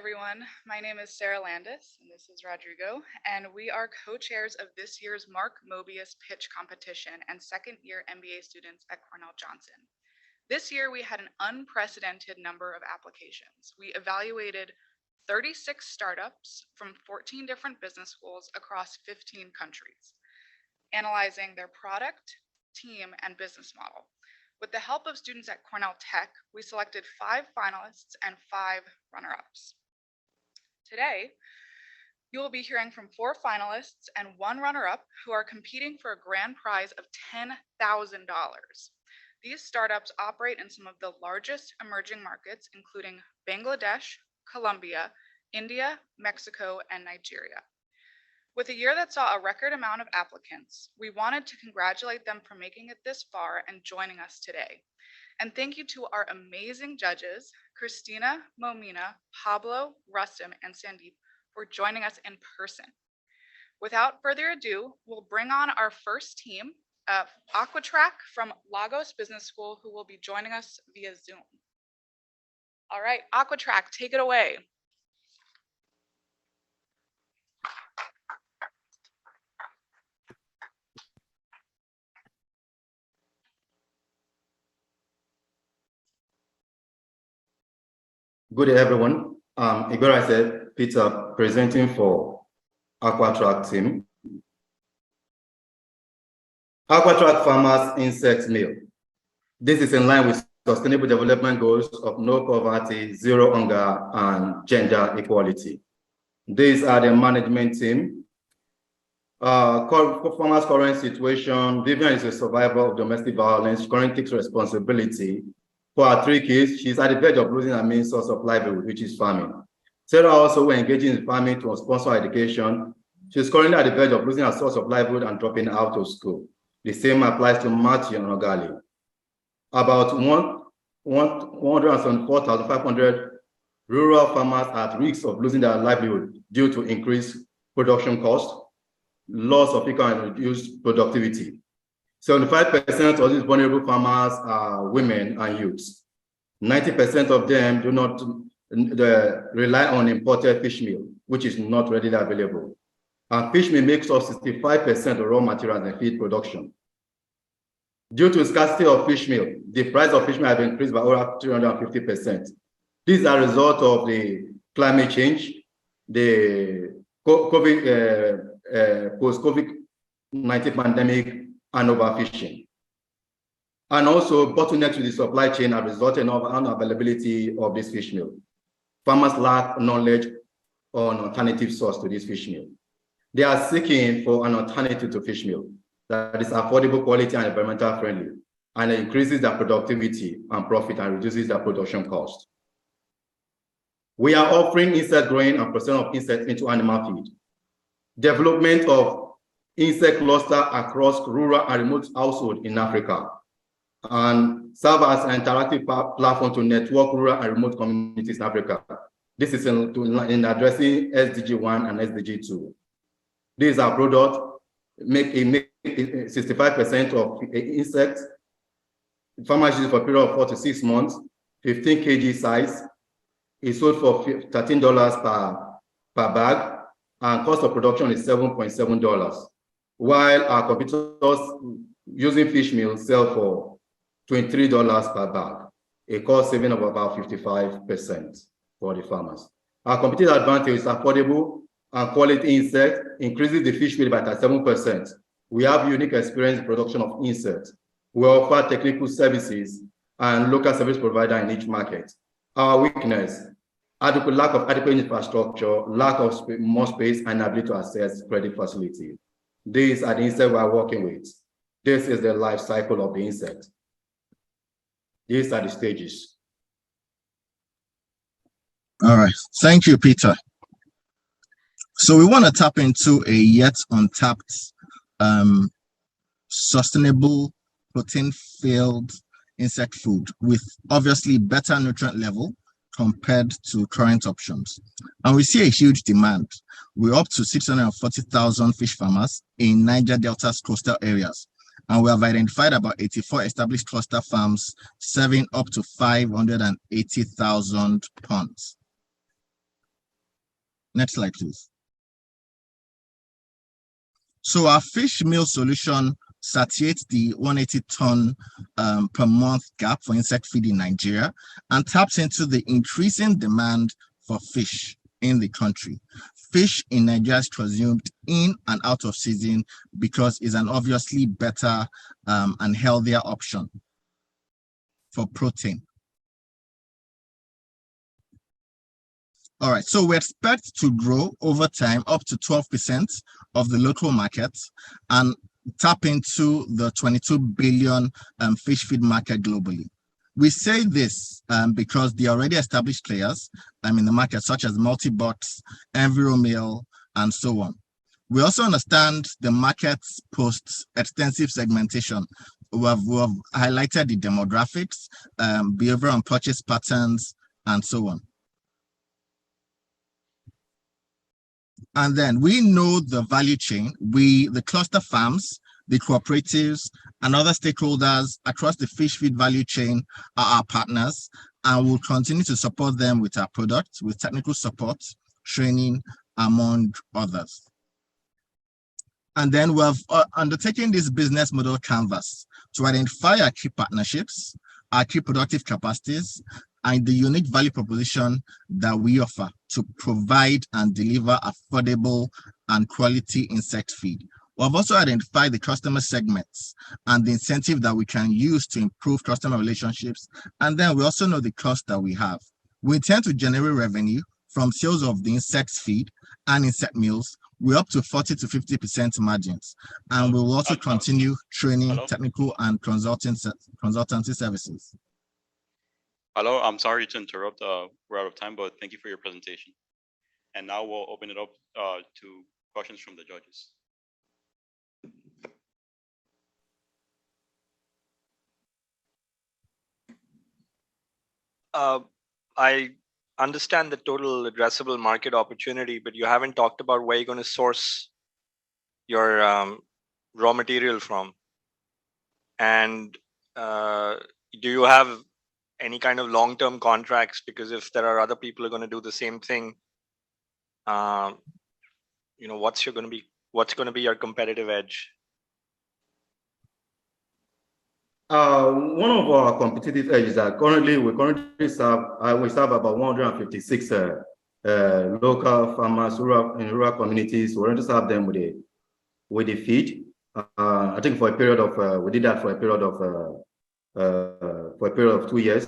everyone. My name is Sarah Landis, and this is Rodrigo, and we are co-chairs of this year's Mark Mobius pitch competition and second-year MBA students at Cornell Johnson. This year, we had an unprecedented number of applications. We evaluated 36 startups from 14 different business schools across 15 countries, analyzing their product, team, and business model. With the help of students at Cornell Tech, we selected 5 finalists and 5 runner-ups. Today, you will be hearing from 4 finalists and 1 runner-up who are competing for a grand prize of $10,000. These startups operate in some of the largest emerging markets, including Bangladesh, Colombia, India, Mexico, and Nigeria. With a year that saw a record amount of applicants, we wanted to congratulate them for making it this far and joining us today. And thank you to our amazing judges, Christina, Momina, Pablo, Rustam, and Sandeep, for joining us in person. Without further ado, we'll bring on our first team, Aquatrack from Lagos Business School, who will be joining us via Zoom. All right, Aquatrack, take it away. Good day, everyone. Igor, I said, Peter, presenting for Aquatrack team. Aquatrack Farmers Insect Meal. This is in line with Sustainable Development Goals of no poverty, zero hunger, and gender equality. These are the management team. Farmers' current situation, Vivian is a survivor of domestic violence. She currently takes responsibility for her 3 kids. She's at the verge of losing her main source of livelihood, which is farming. Sarah also engaging in farming to sponsor education. She's currently at the verge of losing her source of livelihood and dropping out of school. The same applies to Matthew and Ogali. About 174,500 rural farmers are at risk of losing their livelihood due to increased production costs, loss of income, and reduced productivity. 75% of these vulnerable farmers are women and youths. 90% of them do not rely on imported fish meal, which is not readily available. And fish meal makes up 65% of raw materials and feed production. Due to scarcity of fish meal, the price of fish meal has increased by over 350%. This is a result of the climate change, the post-COVID-19 pandemic, and overfishing. And also, bottlenecks to the supply chain have resulted in unavailability of this fish meal. Farmers lack knowledge on alternative source to this fish meal. They are seeking for an alternative to fish meal that is affordable, quality, and environmental friendly, and it increases their productivity and profit and reduces their production cost. We are offering insect growing and processing of insects into animal feed. Development of insect cluster across rural and remote households in Africa, and serve as an interactive platform to network rural and remote communities in Africa. This is in addressing SDG 1 and SDG 2. These are products make 65% of insects. Farmers use it for a period of 4 to 6 months, 15 kg size. It's sold for $13 per bag, and cost of production is $7.7. While our competitors using fish meal sell for $23 per bag, a cost saving of about 55% for the farmers. Our competitive advantage is affordable and quality insect, increases the fish meal by 37%. We have unique experience in production of insects. We offer technical services and local service provider in each market. Our weakness, lack of adequate infrastructure, lack of more space, and ability to access credit facility. These are the insects we are working with. This is the life cycle of the insect. These are the stages. All right, thank you, Peter. So we want to tap into a yet untapped, sustainable, protein-filled insect food with obviously better nutrient level compared to current options. And we see a huge demand. We're up to 640,000 fish farmers in Niger Delta's coastal areas. And we have identified about 84 established cluster farms serving up to 580,000 ponds. Next slide, please. So our fish meal solution satiates the 180-ton per month gap for insect feed in Nigeria and taps into the increasing demand for fish in the country. Fish in Nigeria is consumed in and out of season because it's an obviously better and healthier option for protein. All right, so we expect to grow over time up to 12% of the local market and tap into the 22 billion fish feed market globally. We say this because the already established players in the market, such as Multibox, Enviromeal, and so on. We also understand the market's post-extensive segmentation. We have highlighted the demographics, behavioral and purchase patterns, and so on. And then we know the value chain. The cluster farms, the cooperatives, and other stakeholders across the fish feed value chain are our partners, and we'll continue to support them with our products, with technical support, training, among others. And then we have undertaken this business model canvas to identify our key partnerships, our key productive capacities, and the unique value proposition that we offer to provide and deliver affordable and quality insect feed. We have also identified the customer segments and the incentive that we can use to improve customer relationships. And then we also know the cost that we have. We intend to generate revenue from sales of the insect feed and insect meals. We're up to 40 to 50% margins. And we will also continue training, technical and consultancy services. Hello, I'm sorry to interrupt. We're out of time, but thank you for your presentation. And now we'll open it up to questions from the judges. I understand the total addressable market opportunity, but you haven't talked about where you're going to source your raw material from. And do you have any kind of long-term contracts? Because if there are other people who are going to do the same thing, what's going to be your competitive edge? One of our competitive edges are we serve about 156 local farmers in rural communities. We want to serve them with the feed. I think for a period of we did that for a period of 2 years.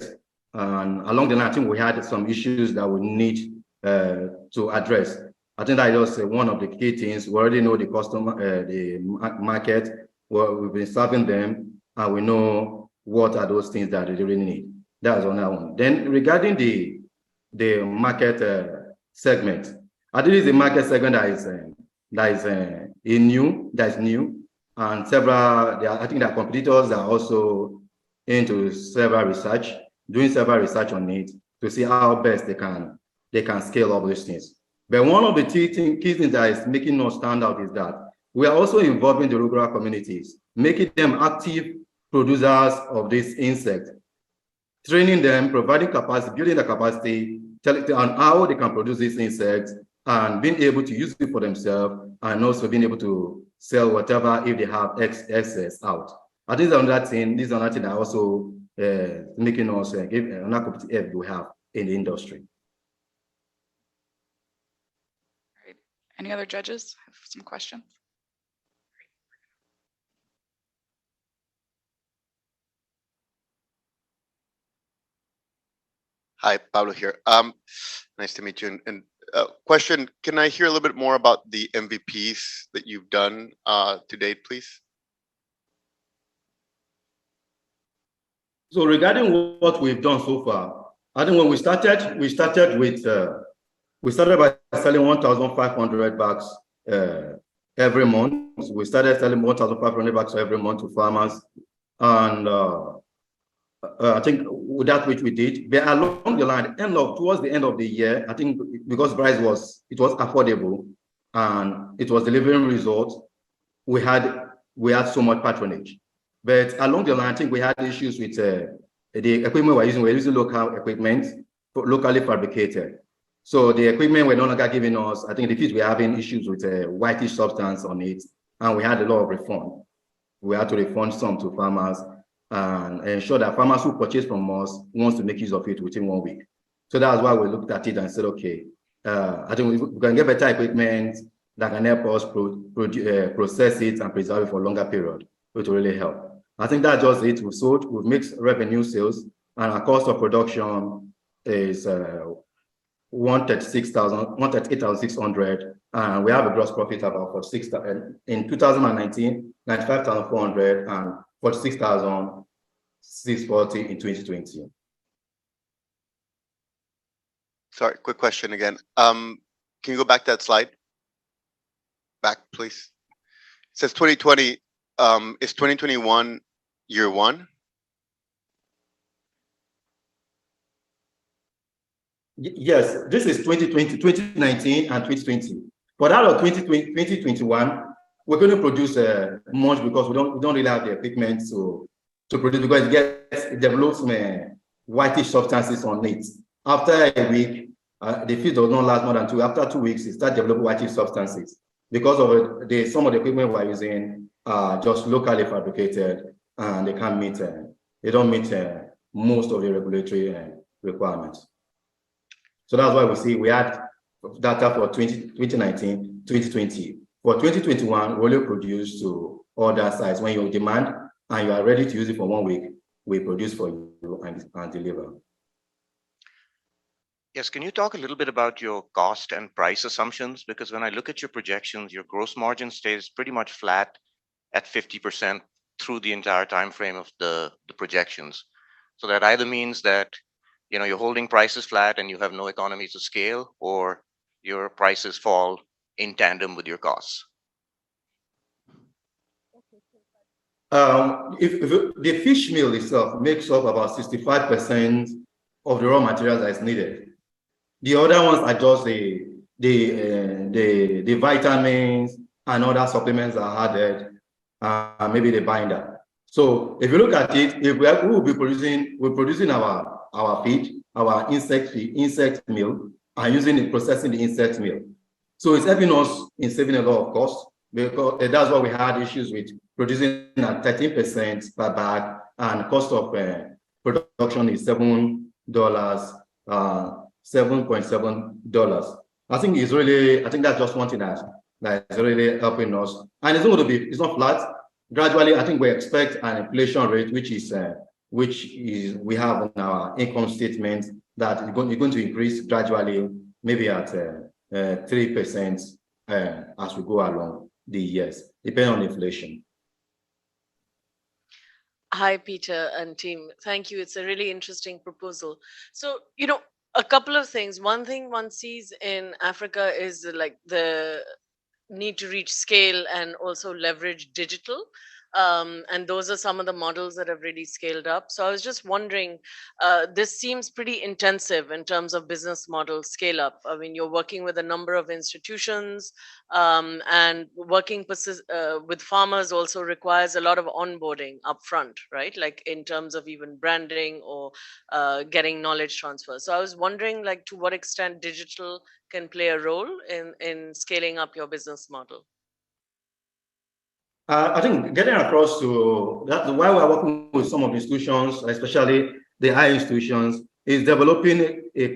And along the line, I think we had some issues that we need to address. I think that is one of the key things. We already know the customer, the market, where we've been serving them, and we know what are those things that they really need. That's on that one. Then regarding the market segment, I think it's a market segment that is new, and several. I think that competitors are also into doing several research on it to see how best they can scale up these things. But one of the key things that is making us stand out is that we are also involving the rural communities, making them active producers of this insect, training them, providing capacity, building the capacity, telling them on how they can produce these insects, and being able to use it for themselves, and also being able to sell whatever if they have excess out. I think this is another thing that also making us give another competitive edge we have in the industry. All right. Any other judges have some questions? Hi, Pablo here. Nice to meet you. And question, can I hear a little bit more about the MVPs that you've done to date, please? So regarding what we've done so far, I think when we started by selling 1,500 bags every month. We started selling 1,500 bags every month to farmers, and I think with that which we did, but along the line, towards the end of the year, I think because price was affordable and it was delivering results, we had so much patronage. But along the line, I think we had issues with the equipment we're using. We're using local equipment, locally fabricated. So the equipment were no longer giving us, I think the fish were having issues with a whitish substance on it, and we had a lot of refund. We had to refund some to farmers and ensure that farmers who purchase from us wants to make use of it within 1 week. So that's why we looked at it and said, okay, I think we can get better equipment that can help us process it and preserve it for a longer period, which will really help. I think that's just it. We've sold, we've mixed revenue sales, and our cost of production is 138,600, and we have a gross profit about 46,000 in 2019, 95,400, and 46,640 in 2020. Sorry, quick question again. Can you go back to that slide? Back, please. It says 2020. Is 2021 year one? Yes, this is 2020, 2019, and 2020. But out of 2021, we're going to produce much because we don't really have the equipment to produce, because it develops whitish substances on it. After a week, the fish does not last more than 2. After 2 weeks, it starts developing whitish substances because of some of the equipment we're using are just locally fabricated, and they can't meet. They don't meet most of the regulatory requirements. So that's why we see we had data for 2019, 2020. For 2021, we only produce to order size. When you demand and you are ready to use it for 1 week, we produce for you and deliver. Yes, can you talk a little bit about your cost and price assumptions? Because when I look at your projections, your gross margin stays pretty much flat at 50% through the entire time frame of the projections. So that either means that you're holding prices flat and you have no economies of scale, or your prices fall in tandem with your costs. If the fish meal itself makes up about 65% of the raw materials that is needed. The other ones are just the vitamins and other supplements are added, maybe the binder. So if you look at it, if we will be producing our feed, our insect meal, and processing the insect meal. So it's helping us in saving a lot of costs, because that's why we had issues with producing at 13% per bag, and cost of production is $7, $7.7. I think that's just one thing that is really helping us. And it's not flat. Gradually, I think we expect an inflation rate, which is we have in our income statement, that it's going to increase gradually, maybe at 3% as we go along the years, depending on inflation. Hi, Peter and team. Thank you. It's a really interesting proposal. So, a couple of things. One thing one sees in Africa is like the need to reach scale and also leverage digital. And those are some of the models that have really scaled up. So I was just wondering, this seems pretty intensive in terms of business model scale up. I mean, you're working with a number of institutions, and working with farmers also requires a lot of onboarding upfront, right? Like in terms of even branding or getting knowledge transfer. So I was wondering, like, to what extent digital can play a role in scaling up your business model. I think getting across to that, why we're working with some of the institutions, especially the high institutions, is developing a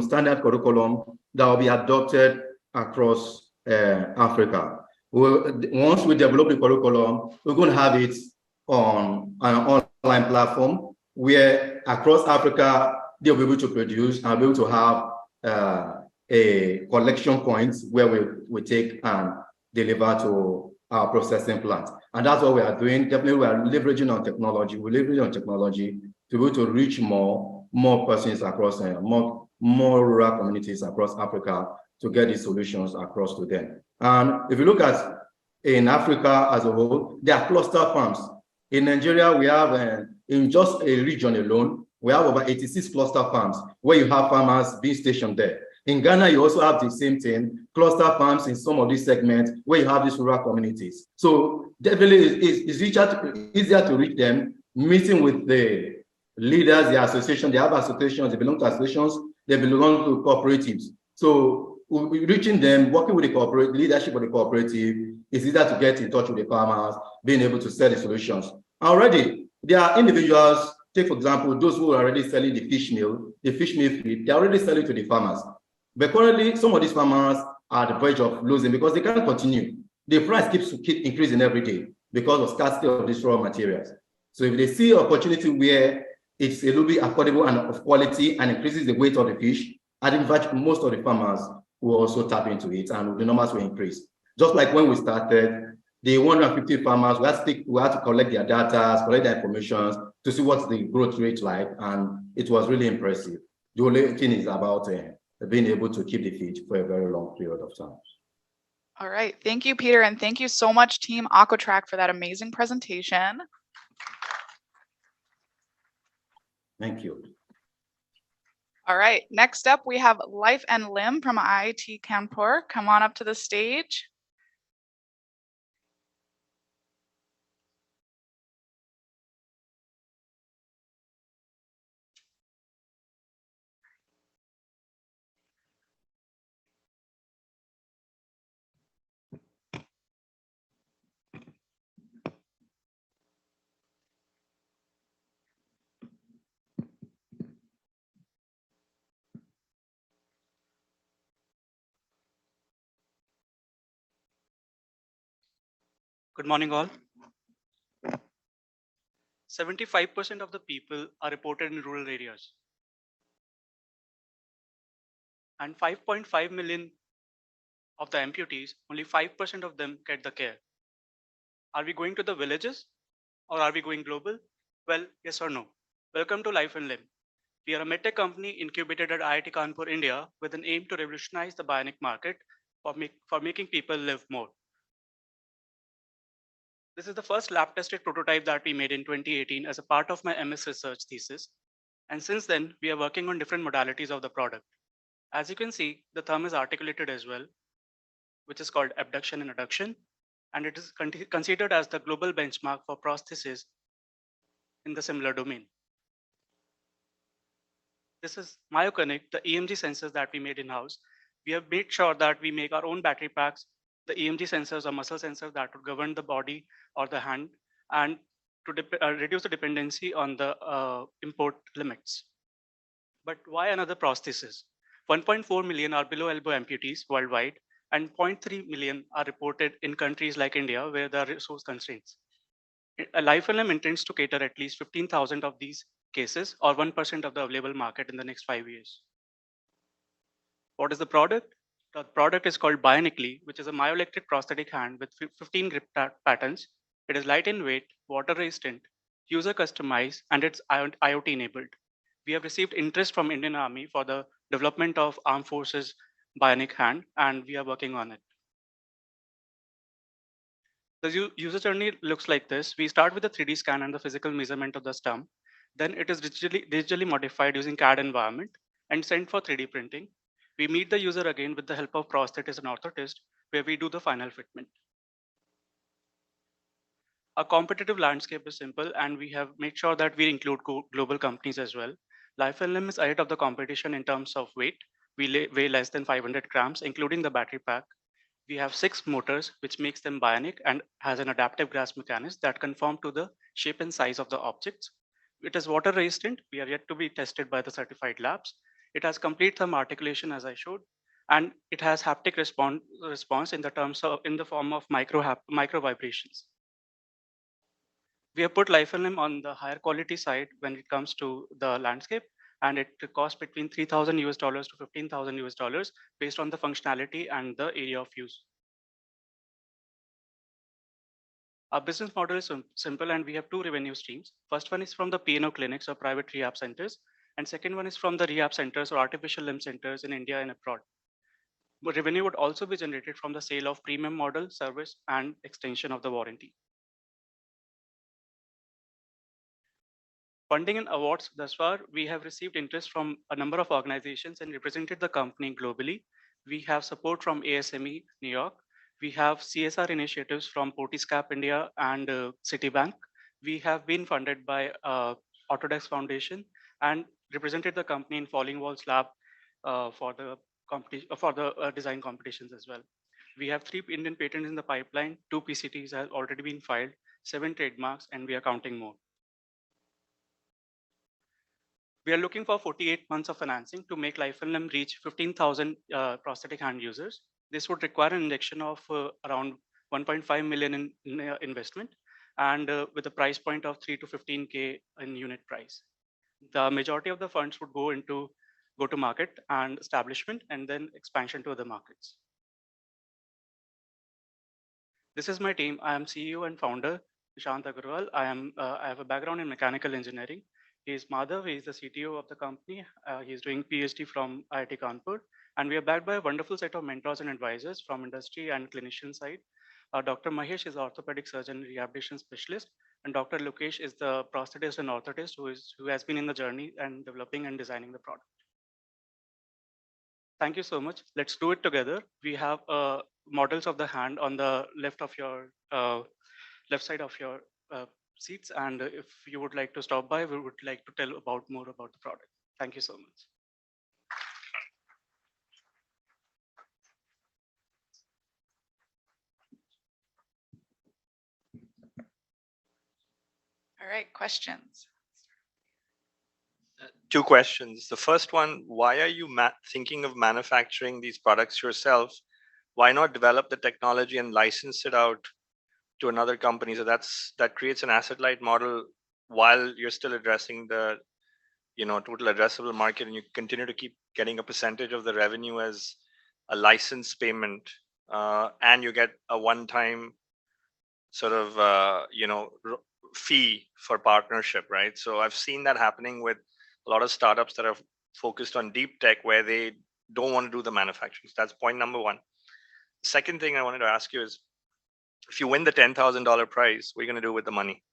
standard curriculum that will be adopted across Africa. Once we develop the curriculum, we're going to have it on an online platform where across Africa, they'll be able to produce and be able to have a collection point where we take and deliver to our processing plant. And that's what we are doing. Definitely, we are leveraging on technology. We're leveraging on technology to be able to reach more persons across, more rural communities across Africa to get these solutions across to them. And if you look at in Africa as a whole, there are cluster farms. In Nigeria, we have, in just a region alone, we have over 86 cluster farms where you have farmers being stationed there. In Ghana, you also have the same thing, cluster farms in some of these segments where you have these rural communities. So definitely it's easier to reach them, meeting with the leaders, the association, they have associations, they belong to associations, they belong to cooperatives. So we'll be reaching them, working with the leadership of the cooperative. It's easier to get in touch with the farmers, being able to sell the solutions. Already, there are individuals, take for example, those who are already selling the fish meal feed, they're already selling to the farmers. But currently, some of these farmers are at the verge of losing because they can't continue. The price keeps increasing every day because of scarcity of these raw materials. So if they see an opportunity where it's a little bit affordable and of quality and increases the weight of the fish, I think most of the farmers will also tap into it and the numbers will increase. Just like when we started, the 150 farmers, we had to collect their data, collect their information to see what's the growth rate like, and it was really impressive. The only thing is about being able to keep the feed for a very long period of time. All right, thank you, Peter, and thank you so much, Team Aquatrack, for that amazing presentation. Thank you. All right, next up we have Life and Limb from IIT Kanpur. Come on up to the stage. Good morning, all. 75% of the people are reported in rural areas. And 5.5 million of the amputees, only 5% of them get the care. Are we going to the villages or are we going global? Well, yes or no. Welcome to Life and Limb. We are a medtech company incubated at IIT Kanpur, India, with an aim to revolutionize the bionic market for making people live more. This is the first lab-tested prototype that we made in 2018 as a part of my MS research thesis. And since then, we are working on different modalities of the product. As you can see, the thumb is articulated as well, which is called abduction and adduction. And it is considered as the global benchmark for prosthesis in the similar domain. This is MyoConnect, the EMG sensors that we made in-house. We have made sure that we make our own battery packs, the EMG sensors or muscle sensors that would govern the body or the hand, and to reduce the dependency on the import limits. But why another prosthesis? 1.4 million are below elbow amputees worldwide, and 0.3 million are reported in countries like India where there are resource constraints. Life and Limb intends to cater at least 15,000 of these cases, or 1% of the available market in the next 5 years. What is the product? The product is called Bionically, which is a myoelectric prosthetic hand with 15 grip patterns. It is light in weight, water resistant, user customized, and it's IoT enabled. We have received interest from Indian Army for the development of Armed Forces bionic hand, and we are working on it. The user journey looks like this. We start with a 3D scan and the physical measurement of the stump. Then it is digitally modified using CAD environment and sent for 3D printing. We meet the user again with the help of prosthetist and orthotist, where we do the final fitment. Our competitive landscape is simple, and we have made sure that we include global companies as well. Life and Limb is ahead of the competition in terms of weight. We weigh less than 500 grams, including the battery pack. We have 6 motors, which makes them bionic and has an adaptive grasp mechanism that conform to the shape and size of the objects. It is water resistant. We are yet to be tested by the certified labs. It has complete thumb articulation, as I showed, and it has haptic response in the form of micro vibrations. We have put Life and Limb on the higher quality side when it comes to the landscape, and it costs between $3,000 to $15,000 based on the functionality and the area of use. Our business model is simple, and we have 2 revenue streams. First one is from the P&O clinics or private rehab centers, and second one is from the rehab centers or artificial limb centers in India and abroad. But revenue would also be generated from the sale of premium model, service, and extension of the warranty. Funding and awards thus far, we have received interest from a number of organizations and represented the company globally. We have support from ASME New York. We have CSR initiatives from Portiscap India and Citibank. We have been funded by Autodesk Foundation and represented the company in Falling Walls Lab for the competition for the design competitions as well. We have 3 Indian patents in the pipeline, 2 PCTs have already been filed, 7 trademarks, and we are counting more. We are looking for 48 months of financing to make Life and Limb reach 15,000 prosthetic hand users. This would require an injection of around 1.5 million in investment, and with a price point of 3 to 15K in unit price. The majority of the funds would go into go-to-market and establishment, and then expansion to other markets. This is my team. I am CEO and founder, Nishant Agarwal. I have a background in mechanical engineering. He is Madhav. He is the CTO of the company. He is doing PhD from IIT Kanpur. And we are backed by a wonderful set of mentors and advisors from industry and clinician side. Dr. Mahesh is an orthopedic surgeon rehabilitation specialist. And Dr. Lokesh is the prosthetist and orthotist who has been in the journey and developing and designing the product. Thank you so much. Let's do it together. We have models of the hand on the left of your left side of your seats. And if you would like to stop by, we would like to tell more about the product. Thank you so much. All right, questions? Two questions. The first one, why are you thinking of manufacturing these products yourself? Why not develop the technology and license it out to another company? So that creates an asset light model while you're still addressing the total addressable market, and you continue to keep getting a percentage of the revenue as a license payment, and you get a one-time sort of fee for partnership, right? So I've seen that happening with a lot of startups that are focused on deep tech where they don't want to do the manufacturing. So that's point number one. Second thing I wanted to ask you is, if you win the $10,000 prize, what are you going to do with the money?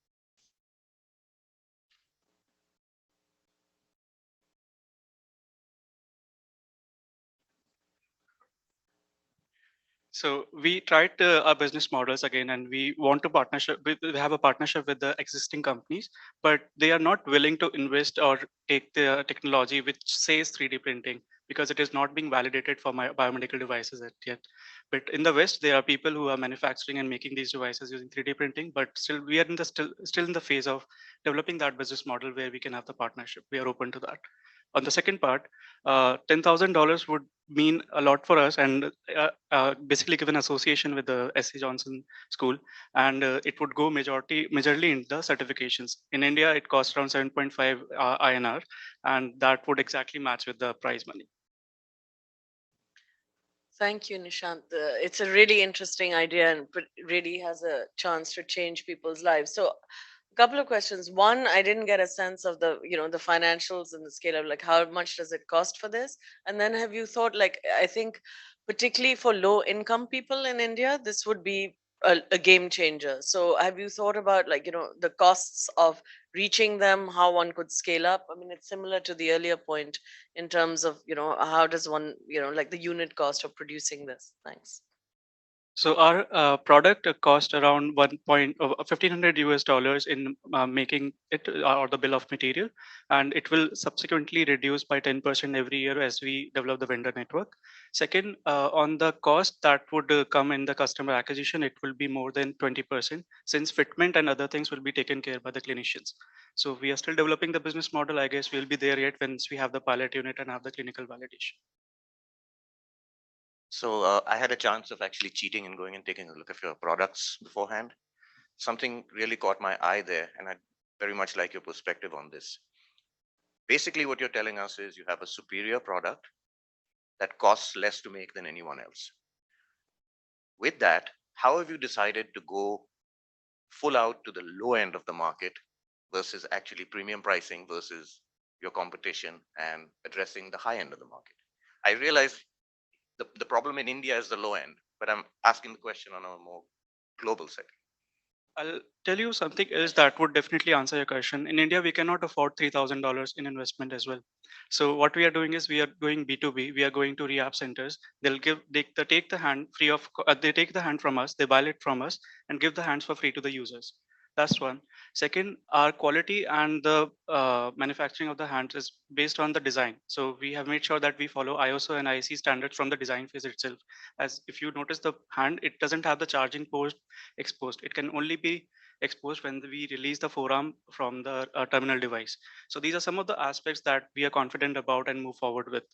So we tried our business models again, and we want to have a partnership with the existing companies, but they are not willing to invest or take the technology which says 3D printing, because it is not being validated for my biomedical devices yet. But in the West, there are people who are manufacturing and making these devices using 3D printing, but still we are still in the phase of developing that business model where we can have the partnership. We are open to that. On the second part, $10,000 would mean a lot for us, and basically give an association with the S.C. Johnson School, and it would go majorly in the certifications. In India, it costs around 7.5 INR, and that would exactly match with the prize money. Thank you, Nishant. It's a really interesting idea and really has a chance to change people's lives. So couple of questions. One, I didn't get a sense of the the financials and the scale of like how much does it cost for this, and then have you thought, like, I think particularly for low income people in India, this would be a game changer. So have you thought about, like, the costs of reaching them, how one could scale up? I mean, it's similar to the earlier point in terms of how does one like the unit cost of producing this. Thanks. So our product cost around $1,500 in making it, or the bill of material, and it will subsequently reduce by 10% every year as we develop the vendor network. Second, on the cost that would come in the customer acquisition, it will be more than 20%, since fitment and other things will be taken care by the clinicians. So we are still developing the business model. I guess we'll be there yet once we have the pilot unit and have the clinical validation. So I had a chance of actually cheating and going and taking a look at your products beforehand. Something really caught my eye there, and I'd very much like your perspective on this. Basically, what you're telling us is you have a superior product that costs less to make than anyone else. With that, how have you decided to go full out to the low end of the market versus actually premium pricing versus your competition and addressing the high end of the market? I realize the problem in India is the low end, but I'm asking the question on a more global setting. I'll tell you something else that would definitely answer your question. In India, we cannot afford $3,000 in investment as well. So what we are doing is we are doing B2B. We are going to rehab centers. They take the hand free of. They take the hand from us. They buy it from us and give the hands for free to the users. That's one. Second, our quality and the manufacturing of the hands is based on the design. So we have made sure that we follow ISO and IEC standards from the design phase itself. As if you notice the hand, it doesn't have the charging port exposed. It can only be exposed when we release the forearm from the terminal device. So these are some of the aspects that we are confident about and move forward with.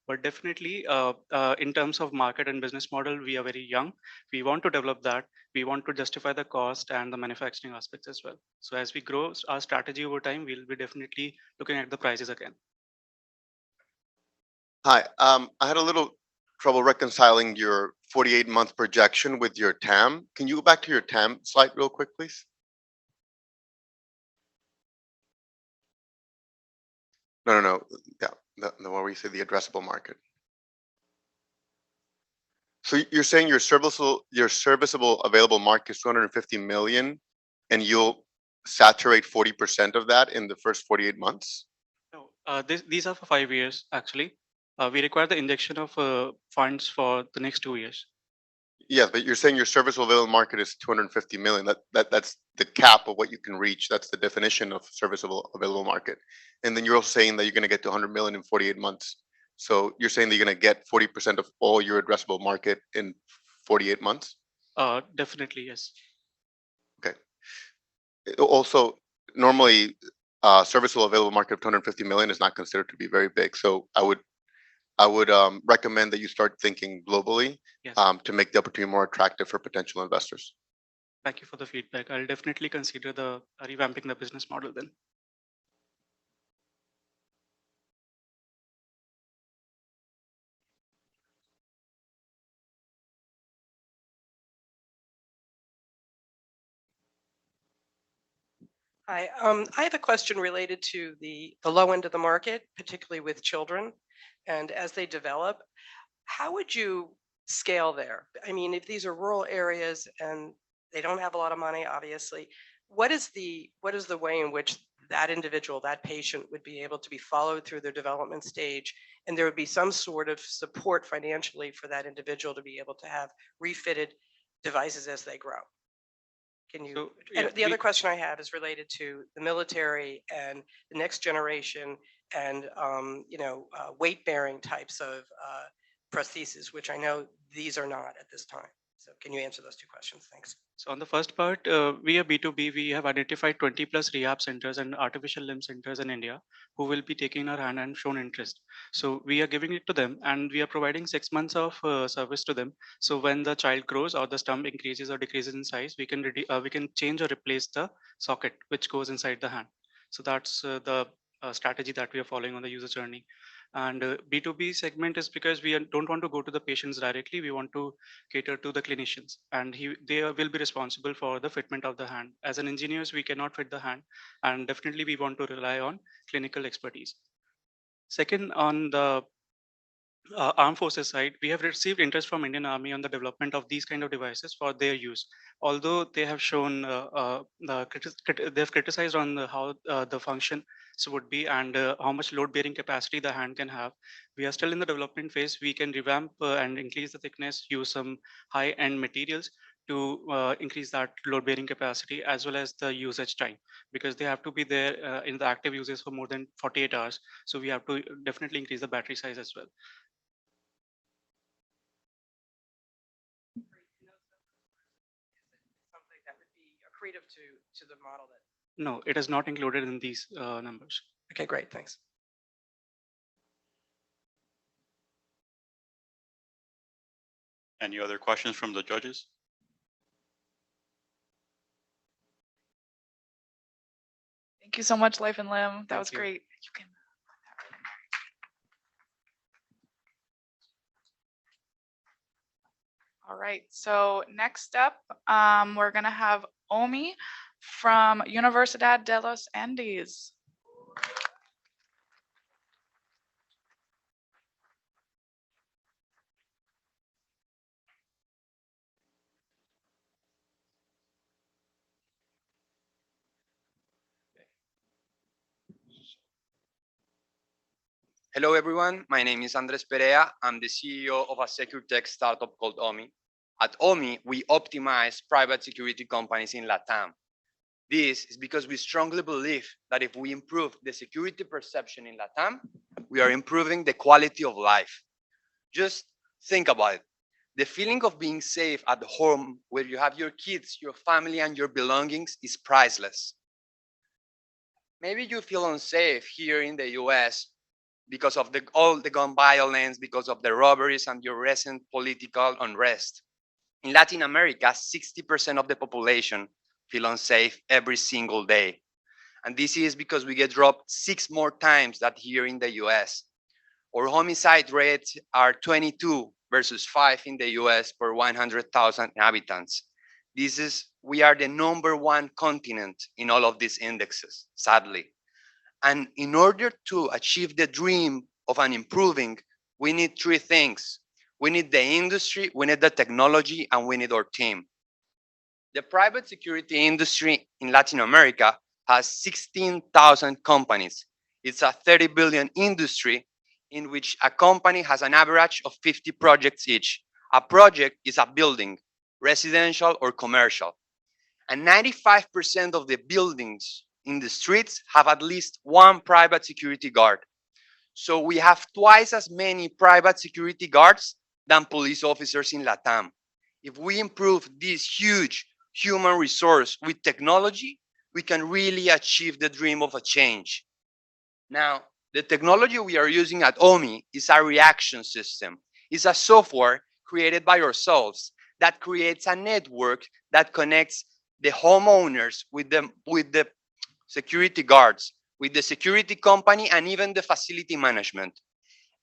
But definitely, in terms of market and business model, we are very young. We want to develop that. We want to justify the cost and the manufacturing aspects as well. So as we grow our strategy over time, we'll be definitely looking at the prices again. Hi, I had a little trouble reconciling your 48-month projection with your TAM. Can you go back to your TAM slide real quick, please? No. Yeah, the one where you say the addressable market. So you're saying your serviceable available market is 250 million, and you'll saturate 40% of that in the first 48 months? No, these are for 5 years actually. We require the injection of funds for the next 2 years. Yeah, but you're saying your serviceable available market is 250 million. That's the cap of what you can reach. That's the definition of serviceable available market. And then you're also saying that you're going to get to 100 million in 48 months. So you're saying that you're going to get 40% of all your addressable market in 48 months? Definitely, yes. Okay. Also, normally, serviceable available market of 250 million is not considered to be very big. So I would recommend that you start thinking globally, Yes. to make the opportunity more attractive for potential investors. Thank you for the feedback. I'll definitely consider the revamping the business model then. Hi, I have a question related to the low end of the market, particularly with children, and as they develop, how would you scale there? I mean, if these are rural areas and they don't have a lot of money, obviously, what is the way in which that individual, that patient, would be able to be followed through their development stage, and there would be some sort of support financially for that individual to be able to have refitted devices as they grow? Can you? So, And yeah, the other question I have is related to the military and the next generation and weight bearing types of prostheses, which I know these are not at this time. So can you answer those two questions? Thanks. So on the first part, we are B2B. We have identified 20 plus rehab centers and artificial limb centers in India who will be taking our hand and shown interest. So we are giving it to them and we are providing 6 months of service to them. So when the child grows or the stump increases or decreases in size, we can change or replace the socket which goes inside the hand. So that's the strategy that we are following on the user journey. And B2B segment is because don't want to go to the patients directly. We want to cater to the clinicians, and they will be responsible for the fitment of the hand. As an engineers, we cannot fit the hand, and definitely we want to rely on clinical expertise. Second, on the armed forces side, we have received interest from Indian Army on the development of these kind of devices for their use. Although they have shown they have criticized on how the function would be and how much load bearing capacity the hand can have. We are still in the development phase. We can revamp and increase the thickness, use some high end materials to increase that load bearing capacity as well as the usage time, because they have to be there in the active uses for more than 48 hours. So we have to definitely increase the battery size as well. Something that would be accretive to the model that. No, it is not included in these numbers. Okay, great, thanks. Any other questions from the judges? Thank you so much, Life and Limb. That Thank was you. great. You can put that right in there. All right, so next up, we're gonna have Omi from Universidad de los Andes. Hello, everyone. My name is Andres Perea. I'm the CEO of a secure tech startup called OMI. At OMI, we optimize private security companies in LATAM. This is because we strongly believe that if we improve the security perception in LATAM, we are improving the quality of life. Just think about it. The feeling of being safe at home where you have your kids, your family, and your belongings is priceless. Maybe you feel unsafe here in the US because of all the gun violence, because of the robberies and your recent political unrest. In Latin America, 60% of the population feel unsafe every single day. And this is because we get robbed 6 more times than here in the US. Our homicide rates are 22 versus 5 in the US per 100,000 inhabitants. We are the #1 continent in all of these indexes, sadly. And in order to achieve the dream of an improving, we need 3 things. We need the industry, we need the technology, and we need our team. The private security industry in Latin America has 16,000 companies. It's a 30 billion industry in which a company has an average of 50 projects each. A project is a building, residential or commercial. And 95% of the buildings in the streets have at least one private security guard. So we have twice as many private security guards than police officers in LATAM. If we improve this huge human resource with technology, we can really achieve the dream of a change. Now, the technology we are using at OMI is a reaction system. It's a software created by ourselves that creates a network that connects the homeowners with the security guards, with the security company, and even the facility management.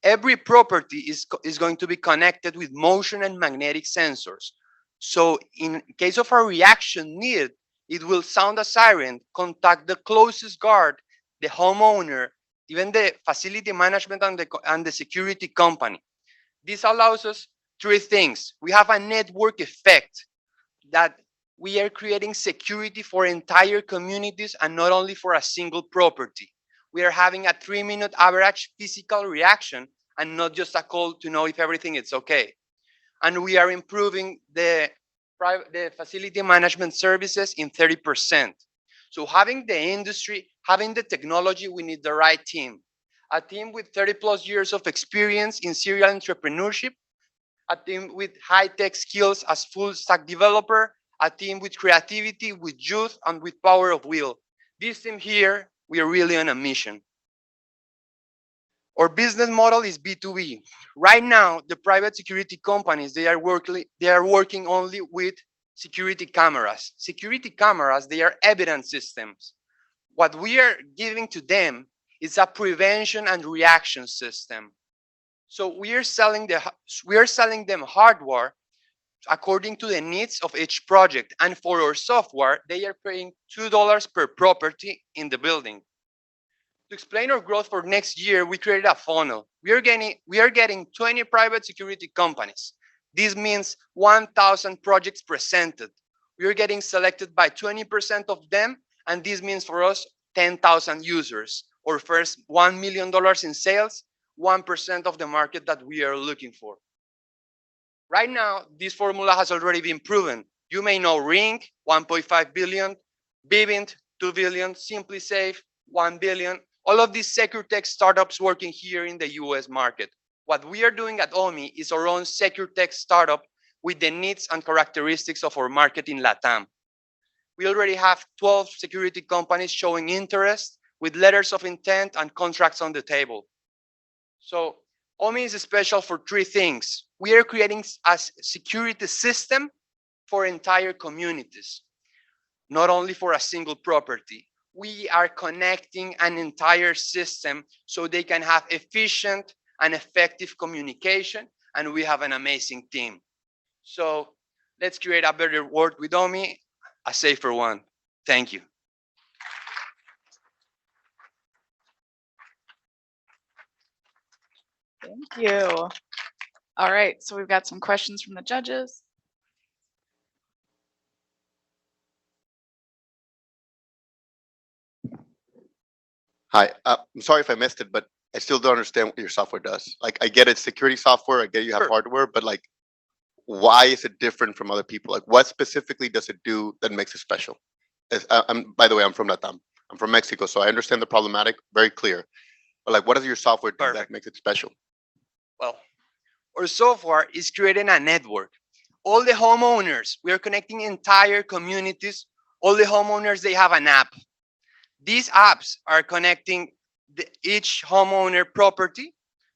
Every property is going to be connected with motion and magnetic sensors. So in case of a reaction need, it will sound a siren, contact the closest guard, the homeowner, even the facility management and the security company. This allows us 3 things. We have a network effect that we are creating security for entire communities and not only for a single property. We are having a 3-minute average physical reaction and not just a call to know if everything is okay. And we are improving the facility management services in 30%. So having the industry, having the technology, we need the right team. A team with 30+ years of experience in serial entrepreneurship, a team with high-tech skills as full stack developer, a team with creativity, with youth, and with power of will. This team here, we are really on a mission. Our business model is B2B. Right now, the private security companies, they are working only with security cameras. Security cameras, they are evidence systems. What we are giving to them is a prevention and reaction system. So we are selling them hardware according to the needs of each project. And for our software, they are paying $2 per property in the building. To explain our growth for next year, we created a funnel. We are getting 20 private security companies. This means 1,000 projects presented. We are getting selected by 20% of them, and this means for us 10,000 users, or first $1 million in sales, 1% of the market that we are looking for. Right now, this formula has already been proven. You may know Ring, 1.5 billion, Vivint, 2 billion, Simply Safe, 1 billion. All of these secure tech startups working here in the US market. What we are doing at OMI is our own secure tech startup with the needs and characteristics of our market in LATAM. We already have 12 security companies showing interest with letters of intent and contracts on the table. So OMI is special for 3 things. We are creating a security system for entire communities, not only for a single property. We are connecting an entire system so they can have efficient and effective communication, and we have an amazing team. So let's create a better world with OMI, a safer one. Thank you. Thank you. All right, so we've got some questions from the judges. Hi, I'm sorry if I missed it, but I still don't understand what your software does. Like, I get it's security software, I get you have Sure. hardware, but like, why is it different from other people? Like, what specifically does it do that makes it special? By the way, I'm from Latam. I'm from Mexico, so I understand the problematic very clear. But like, what does your software do that Perfect. makes it special? Well, our software is creating a network. All the homeowners, we are connecting entire communities. All the homeowners, they have an app. These apps are connecting each homeowner property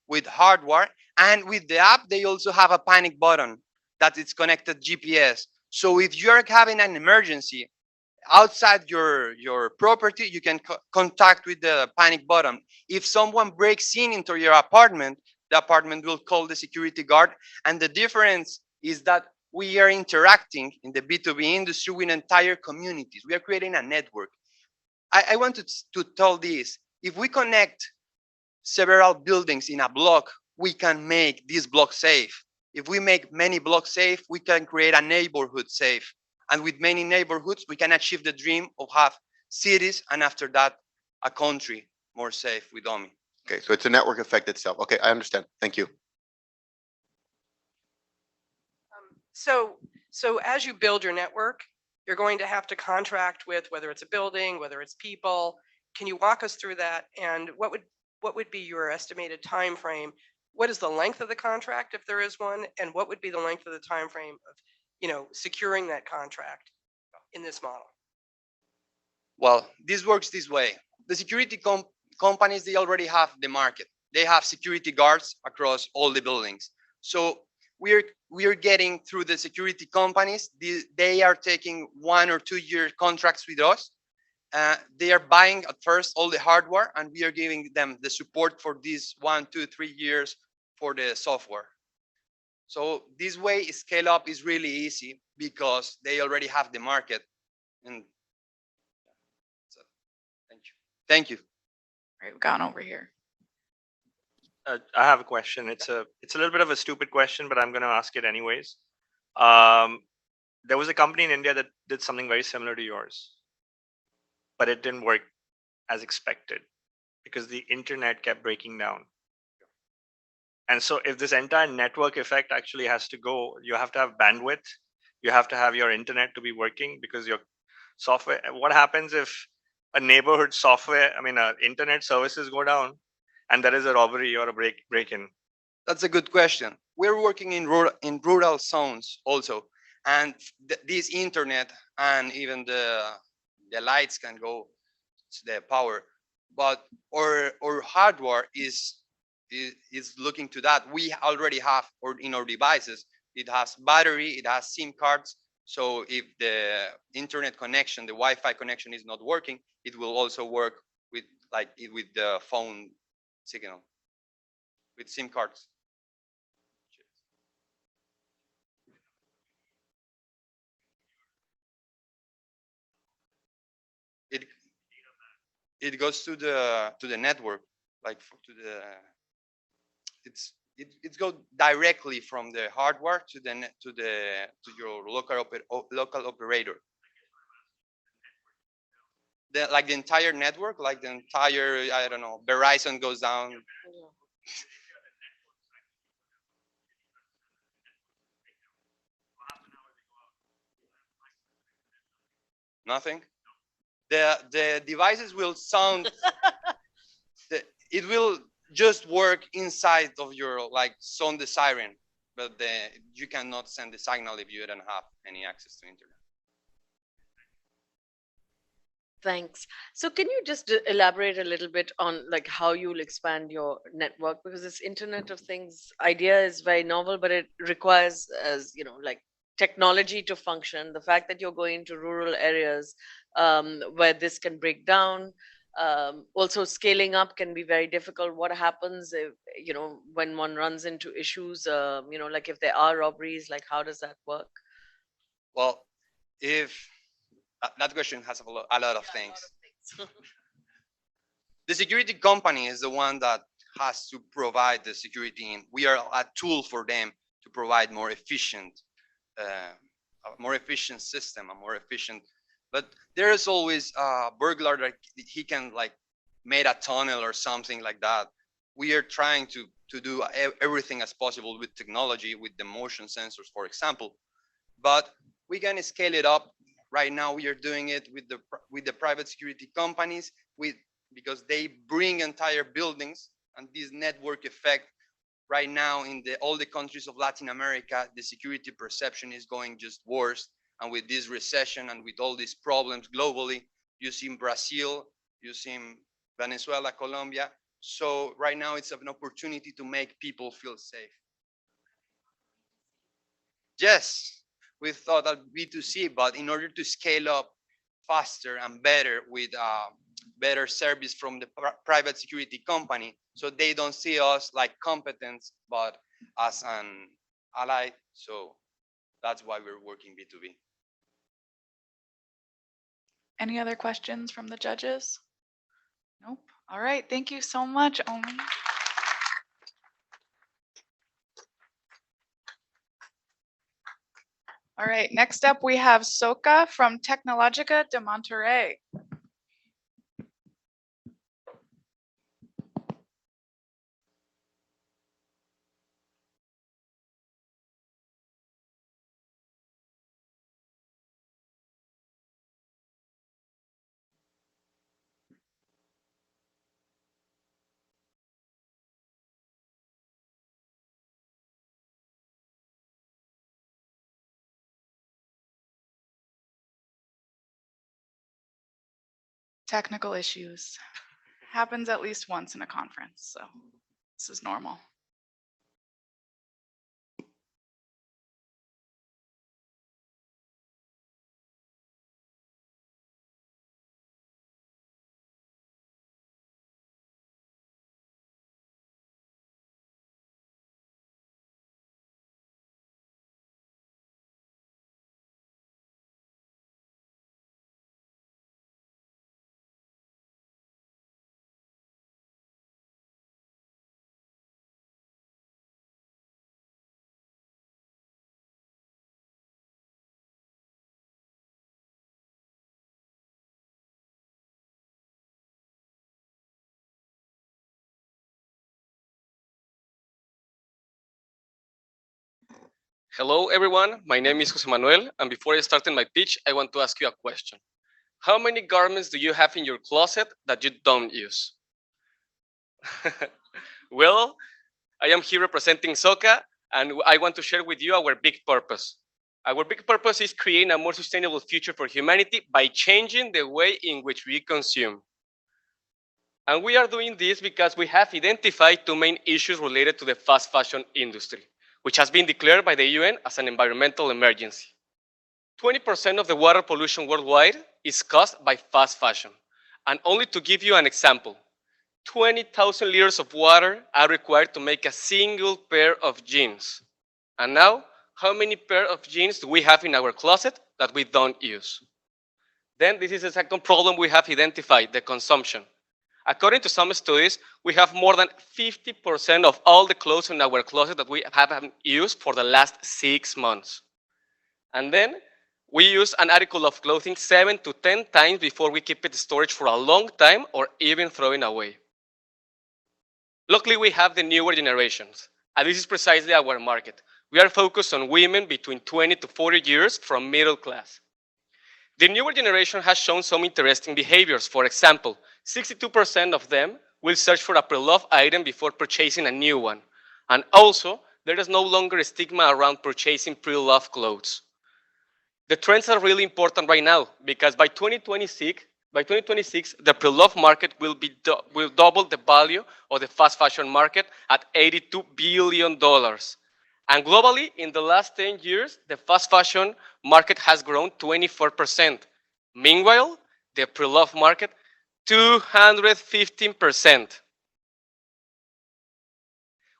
with hardware, and with the app, they also have a panic button that is connected GPS. So if you're having an emergency outside your property, you can contact with the panic button. If someone breaks in into your apartment, the apartment will call the security guard. And the difference is that we are interacting in the B2B industry with entire communities. We are creating a network. I wanted to tell this. If we connect several buildings in a block, we can make this block safe. If we make many blocks safe, we can create a neighborhood safe. And with many neighborhoods, we can achieve the dream of have cities, and after that, a country more safe with OMI. Okay, so it's a network effect itself. Okay, I understand. Thank you. So as you build your network, you're going to have to contract with whether it's a building, whether it's people. Can you walk us through that? And what would be your estimated time frame? What is the length of the contract if there is one? And what would be the length of the time frame of securing that contract in this model? Well, this works this way. The security companies, they already have the market. They have security guards across all the buildings. So we are getting through the security companies. They are taking 1 or 2 year contracts with us. They are buying at first all the hardware, and we are giving them the support for these 1, 2, 3 years for the software. So this way, scale up is really easy because they already have the market. And so, thank you. Thank you. All right, we've gone over here. I have a question. It's a little bit of a stupid question, but I'm going to ask it anyways. There was a company in India that did something very similar to yours, but it didn't work as expected because the internet kept breaking down. And so if this entire network effect actually has to go, you have to have bandwidth, you have to have your internet to be working because your software, what happens if a neighborhood software, internet services go down and there is a robbery or a break-in? That's a good question. We're working in rural zones also, and this internet and even the lights can go to the power, but our hardware is looking to that. We already have, or in our devices, it has battery, it has SIM cards. So if the internet connection, the Wi-Fi connection is not working, it will also work with the phone signal with SIM cards. It goes to the network, it goes directly from the hardware to your local operator. The entire network, like the entire, I don't know, Verizon goes down. Nothing. The devices will sound. It will just work inside of your sound the siren, but you cannot send the signal if you don't have any access to internet. Thanks. So can you just elaborate a little bit on how you'll expand your network? Because this Internet of Things idea is very novel, but it requires, as technology to function. The fact that you're going to rural areas where this can break down, also scaling up can be very difficult. What happens if when one runs into issues, if there are robberies, how does that work? Well, if that question has a lot of things. The security company is the one that has to provide the security. We are a tool for them to provide a more efficient system, but there is always a burglar that he can made a tunnel or something like that. We are trying to do everything as possible with technology, with the motion sensors, for example, but we can scale it up Right now, we are doing it with the private security companies, because they bring entire buildings, and this network effect. Right now, in all the countries of Latin America, the security perception is going just worse. And with this recession and with all these problems globally, you see in Brazil, you see in Venezuela, Colombia. So right now, it's an opportunity to make people feel safe. Yes, we thought that B2C, but in order to scale up faster and better with better service from the private security company, so they don't see us like competence, but as an ally. So that's why we're working B2B. Any other questions from the judges? Nope. All right. Thank you so much, Omi. All right. Next up, we have Soka from Tecnológica de Monterrey. Technical issues. Happens at least once in a conference, so this is normal. Hello, everyone. My name is Jose Manuel, and before I start my pitch, I want to ask you a question. How many garments do you have in your closet that you don't use? Well, I am here representing SOCA, and I want to share with you our big purpose. Our big purpose is creating a more sustainable future for humanity by changing the way in which we consume. And we are doing this because we have identified two main issues related to the fast fashion industry, which has been declared by the UN as an environmental emergency. 20% of the water pollution worldwide is caused by fast fashion. And only to give you an example, 20,000 liters of water are required to make a single pair of jeans. And now, how many pair of jeans do we have in our closet that we don't use? Then this is the second problem we have identified, the consumption. According to some studies, we have more than 50% of all the clothes in our closet that we haven't used for the last 6 months. And then we use an article of clothing 7 to 10 times before we keep it in storage for a long time or even throwing away. Luckily, we have the newer generations, and this is precisely our market. We are focused on women between 20 to 40 years from middle class. The newer generation has shown some interesting behaviors. For example, 62% of them will search for a pre-loved item before purchasing a new one. And also, there is no longer a stigma around purchasing pre-loved clothes. The trends are really important right now because by 2026, the pre-loved market will double the value of the fast fashion market at $82 billion. And globally, in the last 10 years, the fast fashion market has grown 24%. Meanwhile, the pre-loved market, 215%.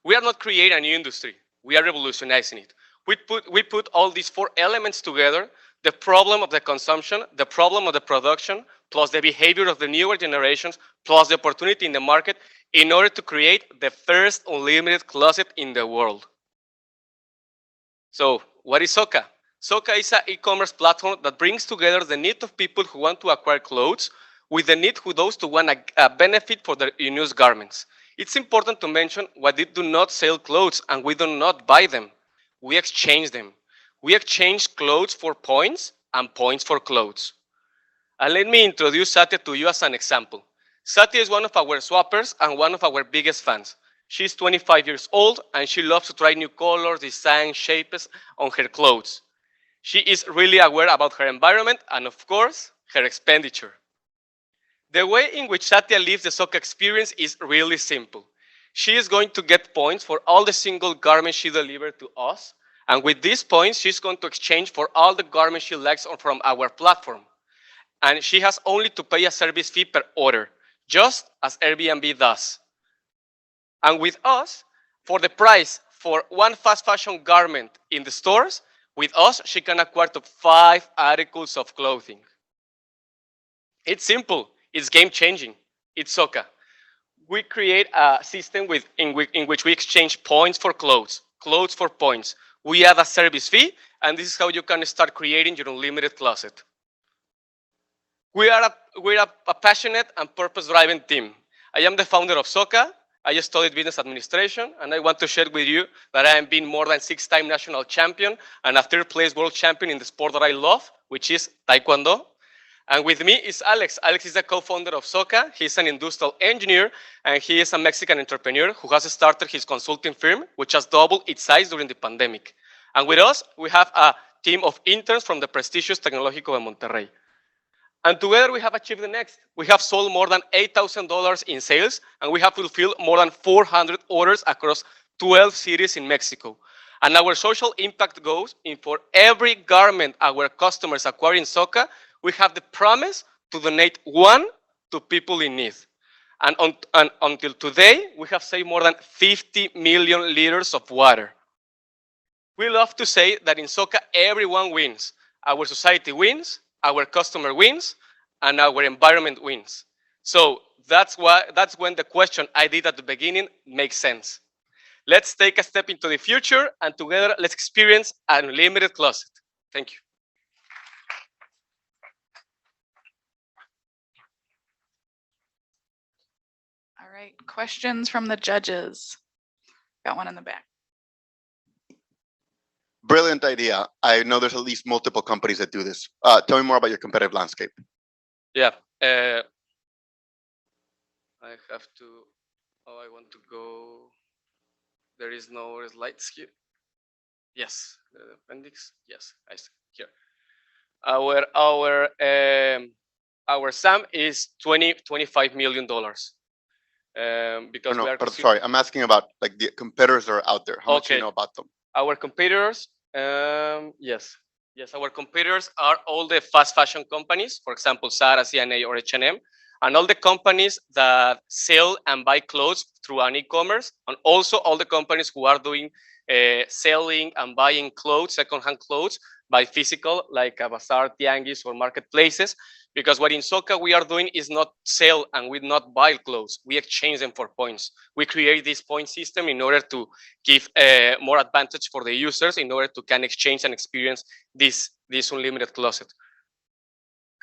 We are not creating a new industry. We are revolutionizing it. We put all these 4 elements together, the problem of the consumption, the problem of the production, plus the behavior of the newer generations, plus the opportunity in the market, in order to create the first unlimited closet in the world. So, what is SOCA? SOCA is an e-commerce platform that brings together the need of people who want to acquire clothes with the need of those who want a benefit for their unused garments. It's important to mention we do not sell clothes and we do not buy them. We exchange them. We exchange clothes for points and points for clothes. And let me introduce Satya to you as an example. Satya is one of our swappers and one of our biggest fans. She's 25 years old and she loves to try new colors, designs, shapes on her clothes. She is really aware about her environment and, of course, her expenditure. The way in which Satya lives the Soka experience is really simple. She is going to get points for all the single garments she delivered to us. And with these points, she's going to exchange for all the garments she likes from our platform. And she has only to pay a service fee per order, just as Airbnb does. And with us, for the price for one fast fashion garment in the stores, with us, she can acquire to 5 articles of clothing. It's simple. It's game-changing. It's Soka. We create a system in which we exchange points for clothes, clothes for points. We add a service fee, and this is how you can start creating your unlimited closet. We're a passionate and purpose-driven team. I am the founder of Soka. I studied business administration, and I want to share with you that I have been more than 6-time national champion and a 3rd-place world champion in the sport that I love, which is Taekwondo. And with me is Alex. Alex is the co-founder of Soka. He's an industrial engineer, and he is a Mexican entrepreneur who has started his consulting firm, which has doubled its size during the pandemic. And with us, we have a team of interns from the prestigious Tecnológico de Monterrey. And together we have achieved the next. We have sold more than $8,000 in sales, and we have fulfilled more than 400 orders across 12 cities in Mexico. And our social impact goes in for every garment our customers acquire in Soka, we have the promise to donate 1 to people in need. And until today, we have saved more than 50 million liters of water. We love to say that in Soka, everyone wins. Our society wins, our customer wins, and our environment wins. So that's when the question I did at the beginning makes sense. Let's take a step into the future, and together let's experience an unlimited closet. Thank you. All right, questions from the judges. Got one in the back. Brilliant idea. I know there's at least multiple companies that do this. Tell me more about your competitive landscape. Yeah. I have to, I want to go. There is no slides here. Yes, the appendix. Yes, I see here. Our SAM is $25 million. Because but sorry, I'm asking about like the competitors that are out there. How much do you know about them? Our competitors, yes, our competitors are all the fast fashion companies, for example, Zara, CNA, or H&M, and all the companies that sell and buy clothes through an e-commerce, and also all the companies who are doing selling and buying clothes, secondhand clothes, by physical, like a bazaar, tianguis, or marketplaces. Because what in Soka we are doing is not sell and we not buy clothes. We exchange them for points. We create this point system in order to give more advantage for the users in order to can exchange and experience this unlimited closet.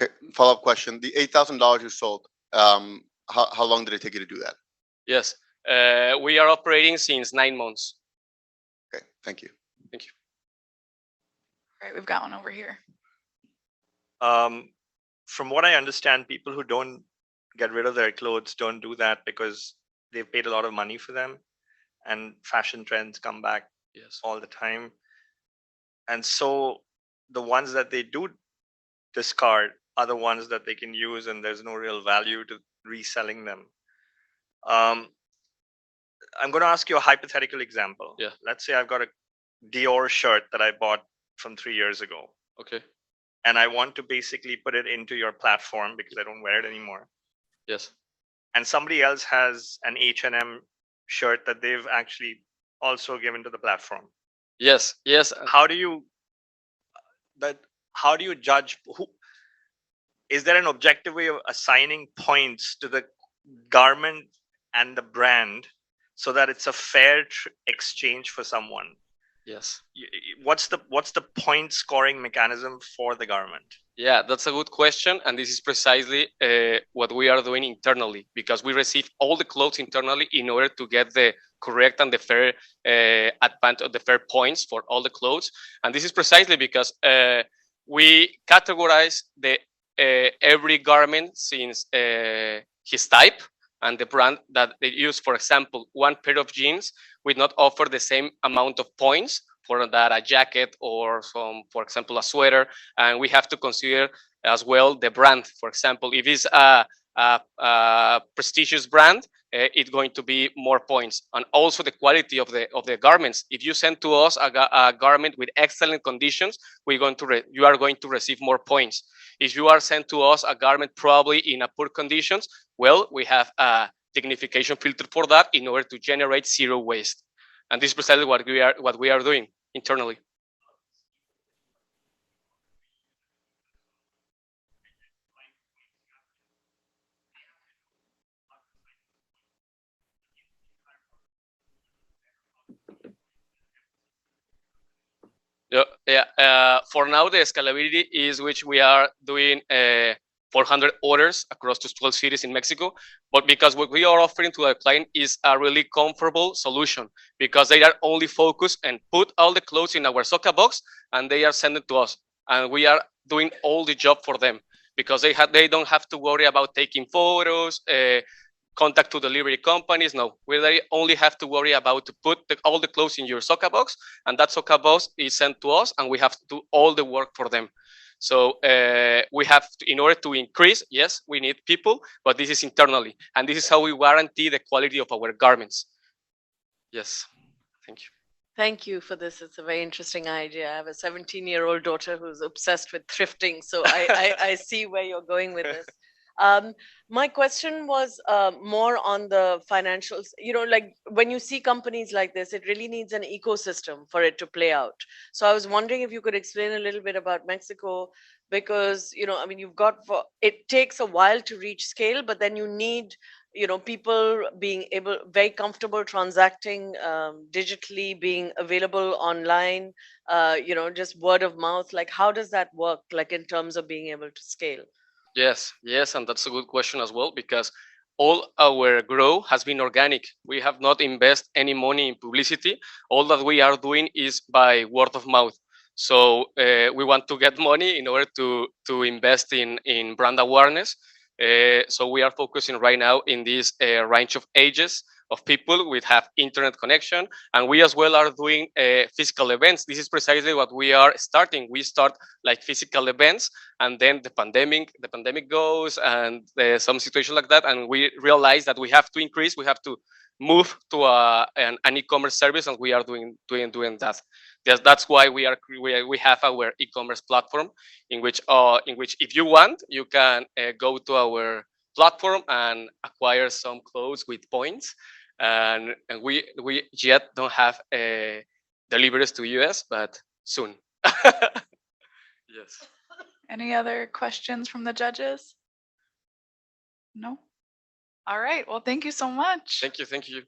Okay, follow-up question. The $8,000 you sold, how long did it take you to do that? Yes, we are operating since 9 months. Okay, thank you. Thank you. All right, we've got one over here. From what I understand, people who don't get rid of their clothes don't do that because they've paid a lot of money for them, and fashion trends come back all the time. And so the ones that they do discard are the ones that they can use, and there's no real value to reselling them. I'm going to ask you a hypothetical example. Yeah. Let's say I've got a Dior shirt that I bought from 3 years ago. Okay. And I want to basically put it into your platform because I don't wear it anymore. Yes. And somebody else has an H&M shirt that they've actually also given to the platform. Yes. Yes. How do you judge who? Is there an objective way of assigning points to the garment and the brand so that it's a fair exchange for someone? Yes. What's the point scoring mechanism for the garment? Yeah, that's a good question, and this is precisely what we are doing internally, because we receive all the clothes internally in order to get the correct and the fair advantage, the fair points for all the clothes. And this is precisely because we categorize every garment since his type and the brand that they use. For example, one pair of jeans would not offer the same amount of points for that a jacket or for example, a sweater. And we have to consider as well the brand. For example, if it's a prestigious brand, it's going to be more points, and also the quality of the garments. If you send to us a garment with excellent conditions, you are going to receive more points. If you are sent to us a garment probably in a poor conditions, well, we have a dignification filter for that in order to generate zero waste. And this is precisely what we are doing internally. Yeah. For now, the scalability is which we are doing 400 orders across to 12 cities in Mexico. But because what we are offering to our client is a really comfortable solution, because they are only focused and put all the clothes in our Soca box and they are sending to us, and we are doing all the job for them, because they don't have to worry about taking photos, contact to delivery companies. No, we only have to worry about to put all the clothes in your Soca box, and that Soca box is sent to us, and we have to do all the work for them. So we have to, in order to increase, yes, we need people, but this is internally, and this is how we guarantee the quality of our garments. Yes, thank you. Thank you for this. It's a very interesting idea. I have a 17-year-old daughter who's obsessed with thrifting, so I see where you're going with this. My question was more on the financials. Like when you see companies like this, it really needs an ecosystem for it to play out. So I was wondering if you could explain a little bit about Mexico, because I mean, it takes a while to reach scale, but then you need people being very comfortable transacting digitally, being available online, just word of mouth. Like, how does that work, like in terms of being able to scale? Yes, and that's a good question as well, because all our growth has been organic. We have not invested any money in publicity. All that we are doing is by word of mouth. So we want to get money in order to invest in brand awareness. So we are focusing right now in this range of ages of people with have internet connection, and we as well are doing physical events. This is precisely what we are starting. We start like physical events, and then the pandemic goes, and some situation like that, and we realize that we have to increase. We have to move to an e-commerce service, and we are doing that. That's why we have our e-commerce platform, in which if you want, you can go to our platform and acquire some clothes with points. And we yet don't have deliveries to US, but soon. Yes. Any other questions from the judges? No? All right. Well, thank you so much. Thank you.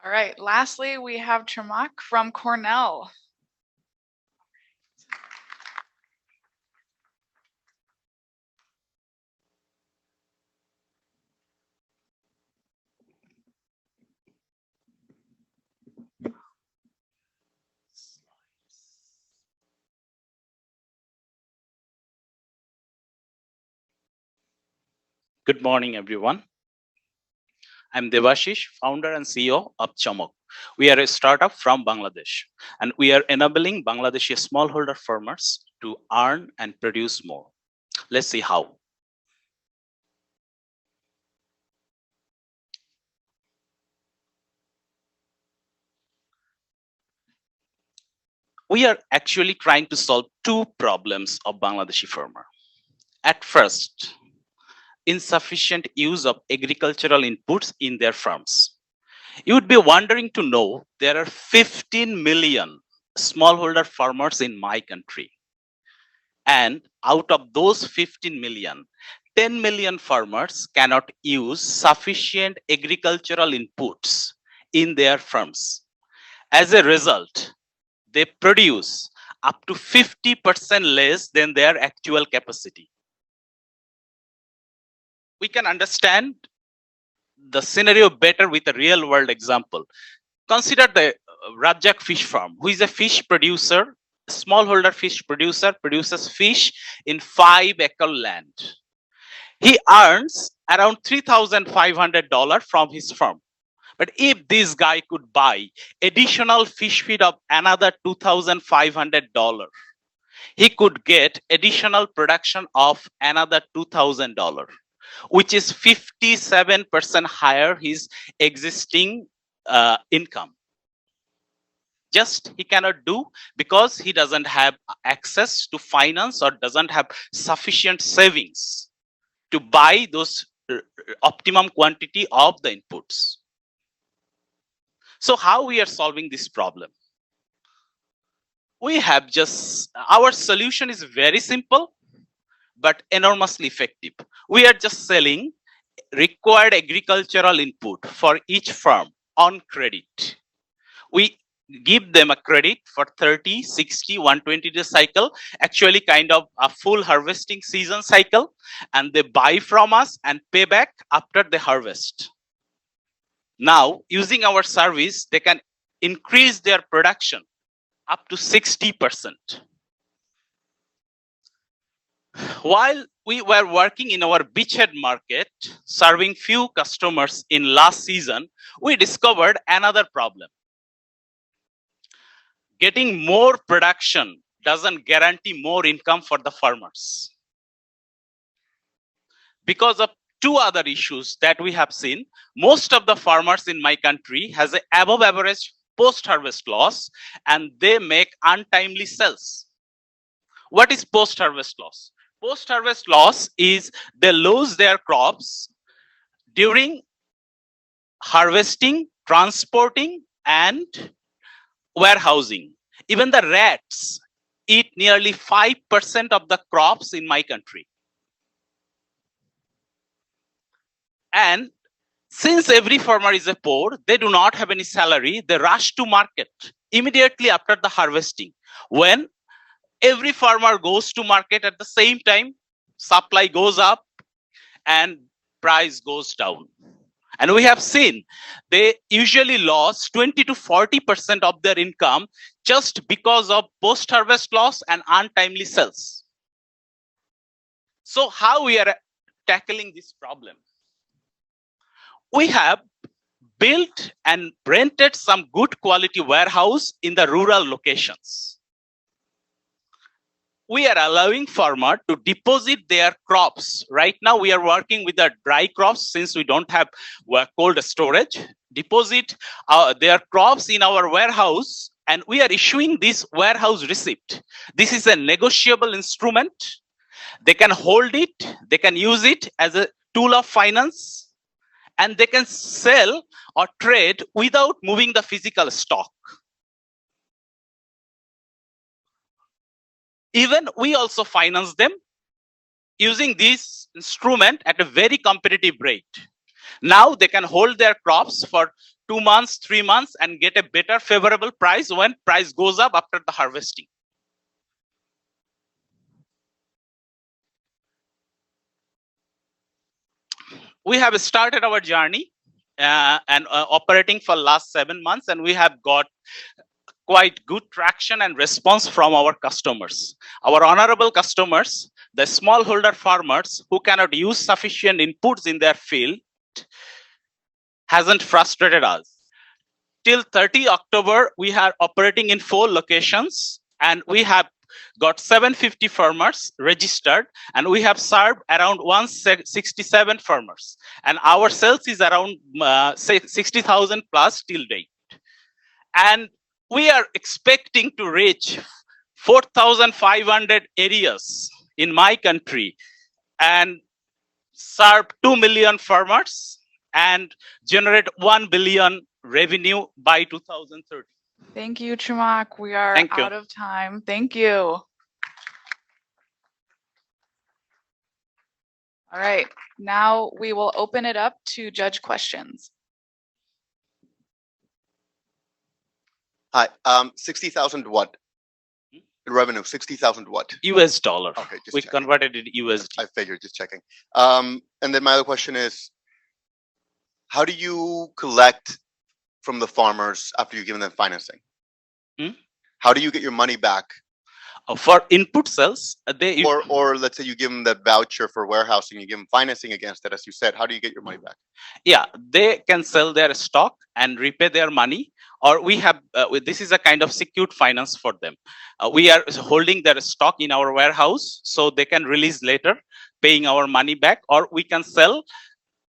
All right. Lastly, we have Tremak from Cornell. Good morning, everyone. I'm Devashish, founder and CEO of Chamok. We are a startup from Bangladesh, and we are enabling Bangladeshi smallholder farmers to earn and produce more. Let's see how. We are actually trying to solve two problems of Bangladeshi farmer. At first, insufficient use of agricultural inputs in their farms. You would be wondering to know there are 15 million smallholder farmers in my country. And out of those 15 million, 10 million farmers cannot use sufficient agricultural inputs in their farms. As a result, they produce up to 50% less than their actual capacity. We can understand the scenario better with a real world example. Consider the Rajak fish farm, who is a fish producer, smallholder fish producer, produces fish in 5-acre land. He earns around $3,500 from his farm. But if this guy could buy additional fish feed of another $2,500, he could get additional production of another $2,000, which is 57% higher his existing income. Just he cannot do because he doesn't have access to finance or doesn't have sufficient savings to buy those optimum quantity of the inputs. So how we are solving this problem? We have just, our solution is very simple, but enormously effective. We are just selling required agricultural input for each farm on credit. We give them a credit for 30, 60, 120 day cycle, actually kind of a full harvesting season cycle, and they buy from us and pay back after the harvest. Now, using our service, they can increase their production up to 60%. While we were working in our beachhead market, serving few customers in last season, we discovered another problem. Getting more production doesn't guarantee more income for the farmers. Because of two other issues that we have seen, most of the farmers in my country has an above average post-harvest loss, and they make untimely sales. What is post-harvest loss? Post-harvest loss is they lose their crops during harvesting, transporting, and warehousing. Even the rats eat nearly 5% of the crops in my country. And since every farmer is a poor, they do not have any salary, they rush to market immediately after the harvesting. When every farmer goes to market at the same time, supply goes up and price goes down. And we have seen they usually lost 20 to 40% of their income just because of post-harvest loss and untimely sales. So how we are tackling this problem? We have built and rented some good quality warehouse in the rural locations. We are allowing farmers to deposit their crops. Right now, we are working with the dry crops since we don't have cold storage. Deposit their crops in our warehouse, and we are issuing this warehouse receipt. This is a negotiable instrument. They can hold it, they can use it as a tool of finance, and they can sell or trade without moving the physical stock. Even we also finance them using this instrument at a very competitive rate. Now they can hold their crops for 2 months, 3 months and get a better favorable price when price goes up after the harvesting. We have started our journey and operating for last 7 months, and we have got quite good traction and response from our customers. Our honorable customers, the smallholder farmers who cannot use sufficient inputs in their field, hasn't frustrated us. Till 30 October, we are operating in 4 locations, and we have got 750 farmers registered, and we have served around 167 farmers. And our sales is around 60,000 plus till date. And we are expecting to reach 4,500 areas in my country and serve 2 million farmers and generate 1 billion revenue by 2030. Thank you, Chumak. We are Thank you. out of time. Thank you. All right, now we will open it up to judge questions. Hi, 60,000 what? Revenue, 60,000 what? US dollar. Okay, just We checking. converted it USD. I figured, just checking. And then my other question is, how do you collect from the farmers after you give them financing? Hmm? How do you get your money back? For input cells, they Or let's say you give them that voucher for warehousing, you give them financing against it, as you said. How do you get your money back? yeah, they can sell their stock and repay their money, or we have this is a kind of secured finance for them. We are holding their stock in our warehouse so they can release later, paying our money back, or we can sell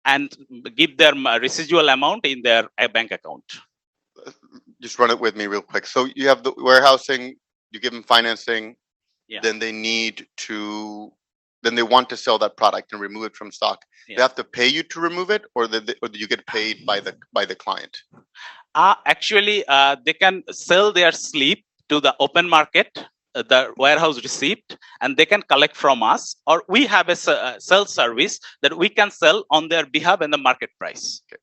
and give their residual amount in their bank account. Just run it with me real quick. So you have the warehousing, you give them financing, Yeah. then they want to sell that product and remove it from stock. Yeah. They have to pay you to remove it, or do you get paid by the client? Actually, they can sell their slip to the open market, the warehouse receipt, and they can collect from us, or we have a sell service that we can sell on their behalf in the market price. Okay.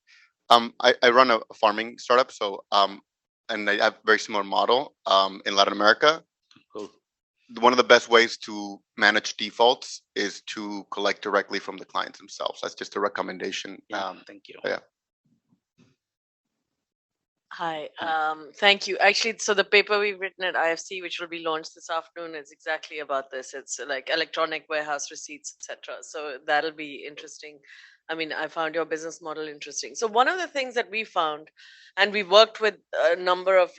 I run a farming startup, so and I have a very similar model in Latin America. Cool. One of the best ways to manage defaults is to collect directly from the clients themselves. That's just a recommendation. Yeah, thank you. Yeah. Hi, thank you. Actually, so the paper we've written at IFC, which will be launched this afternoon, is exactly about this. It's like electronic warehouse receipts, etc. So that'll be interesting. I mean, I found your business model interesting. So one of the things that we found, and we worked with a number of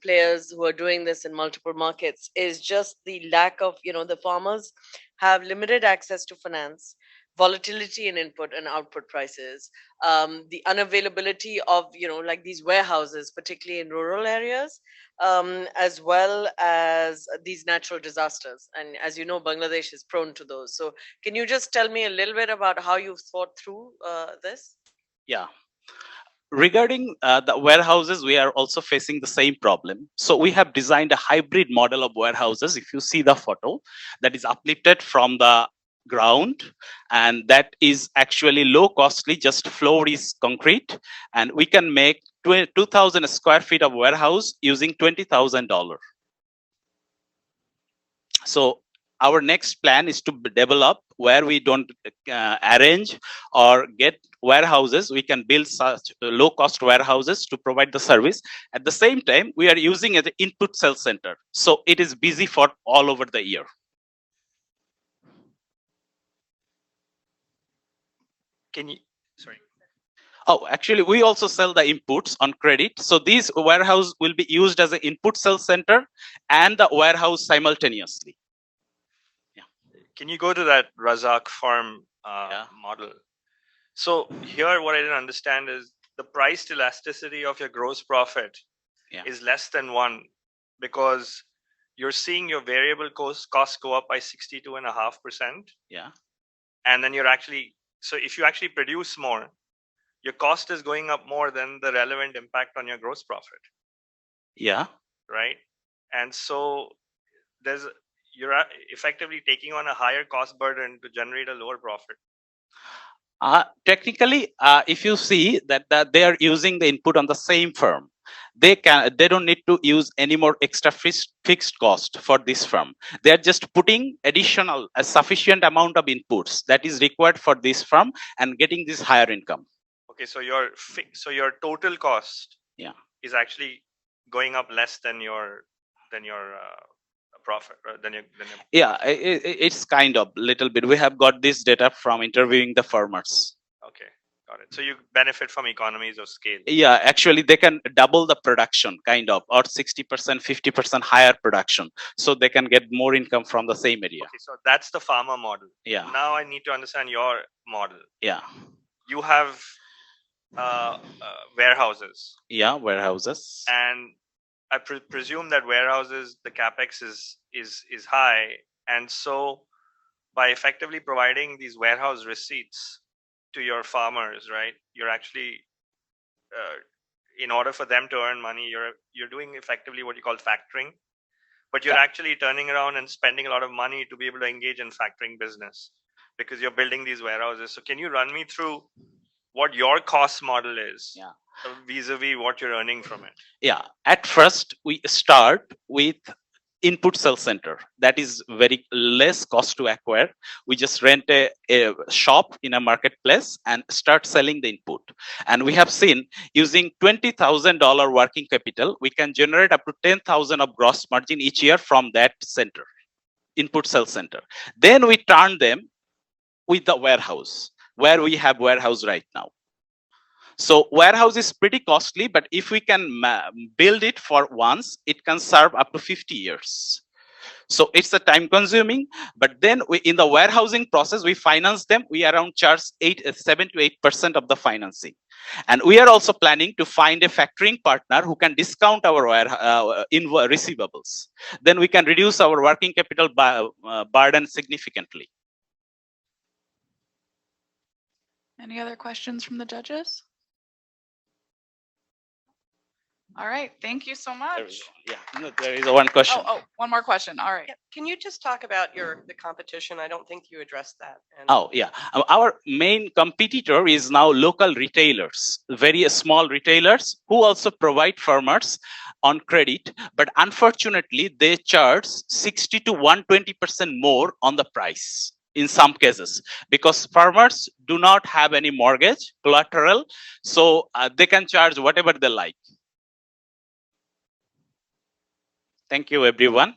players who are doing this in multiple markets, is just the lack of, the farmers have limited access to finance, volatility in input and output prices, the unavailability of like these warehouses, particularly in rural areas, as well as these natural disasters. And as you know, Bangladesh is prone to those. So can you just tell me a little bit about how you've thought through this? Yeah. Regarding the warehouses, we are also facing the same problem. So we have designed a hybrid model of warehouses. If you see the photo, that is uplifted from the ground, and that is actually low costly, just floor is concrete, and we can make 2,000 square feet of warehouse using $20,000. So our next plan is to develop where we don't arrange or get warehouses. We can build such low cost warehouses to provide the service. At the same time, we are using it as an input cell center. So it is busy for all over the year. Can you, sorry. Oh, actually, we also sell the inputs on credit. So this warehouse will be used as an input cell center and the warehouse simultaneously. Yeah. Can you go to that Razak farm model? So here, what I didn't understand is the price elasticity of your gross profit is less than 1, because you're seeing your variable costs go up by 62.5%. Yeah. And then you're actually, so if you actually produce more, your cost is going up more than the relevant impact on your gross profit. Yeah. Right. And so you're effectively taking on a higher cost burden to generate a lower profit. Technically, if you see that they are using the input on the same firm, they don't need to use any more extra fixed cost for this firm. They are just putting additional a sufficient amount of inputs that is required for this firm and getting this higher income. Okay, so your total cost is actually going up less than your profit, yeah, it's kind of little bit. We have got this data from interviewing the farmers. Okay, got it. So you benefit from economies of scale. Yeah, actually they can double the production, kind of, or 60%, 50% higher production, so they can get more income from the same area. Okay, so that's the farmer model. Yeah. Now I need to understand your model. Yeah. You have warehouses. Yeah, warehouses. And I presume that warehouses, the capex is high, and so by effectively providing these warehouse receipts to your farmers, right? You're actually, in order for them to earn money, you're doing effectively what you call factoring, but you're actually turning around and spending a lot of money to be able to engage in factoring business because you're building these warehouses. So can you run me through what your cost model is vis-a-vis what you're earning from it? Yeah, at first we start with input cell center. That is very less cost to acquire. We just rent a shop in a marketplace and start selling the input. And we have seen using $20,000 working capital, we can generate up to 10,000 of gross margin each year from that center, input cell center. Then we turn them with the warehouse, where we have warehouse right now. So warehouse is pretty costly, but if we can build it for once, it can serve up to 50 years. So it's a time consuming, but then in the warehousing process, we finance them. We around charge 7 to 8% of the financing. And we are also planning to find a factoring partner who can discount our receivables. Then we can reduce our working capital burden significantly. Any other questions from the judges? All right, thank you so much. There is one question. Oh, one more question. All right. Yeah, can you just talk about the competition? I don't think you addressed that. And Oh, yeah. Our main competitor is now local retailers, very small retailers who also provide farmers on credit, but unfortunately, they charge 60 to 120% more on the price in some cases, because farmers do not have any mortgage collateral, so they can charge whatever they like. Thank you, everyone.